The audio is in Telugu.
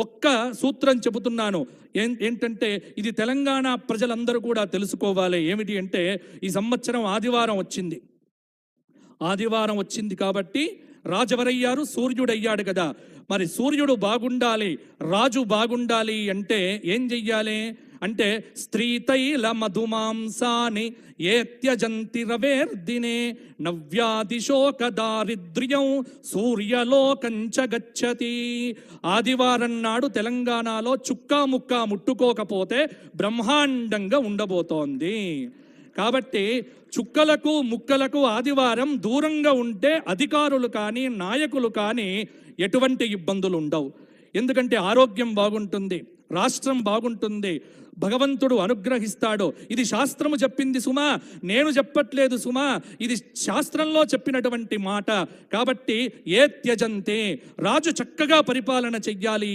ఒక్క సూత్రం చెబుతున్నాను. ఏంటంటే ఇది తెలంగాణ ప్రజలందరూ కూడా తెలుసుకోవాలి. ఏమిటి అంటే ఈ సంవత్సరం ఆదివారం వచ్చింది కాబట్టి రాజవరయ్యారు, సూర్యుడయ్యాడు కదా. మరి సూర్యుడు బాగుండాలి, రాజు బాగుండాలి అంటే ఏం చెయ్యాలి అంటే స్త్రీతైల మధుమాంసాని ఏత్యజంతి రవేర్దినే నవ్యాదిశోక దారిద్ర్యం సూర్యలోకంచ గచ్చతి. ఆదివారం నాడు తెలంగాణలో చుక్కా ముక్కా ముట్టుకోకపోతే బ్రహ్మాండంగా ఉండబోతోంది. కాబట్టి చుక్కలకు ముక్కలకు ఆదివారం దూరంగా ఉంటే అధికారులు కానీ నాయకులు కానీ ఎటువంటి ఇబ్బందులు ఉండవు. ఎందుకంటే ఆరోగ్యం బాగుంటుంది, రాష్ట్రం బాగుంటుంది, భగవంతుడు అనుగ్రహిస్తాడు. ఇది శాస్త్రము చెప్పింది సుమా, నేను చెప్పట్లేదు సుమా, ఇది శాస్త్రంలో చెప్పినటువంటి మాట. కాబట్టి ఏ త్యజంతే, రాజు చక్కగా పరిపాలన చెయ్యాలి.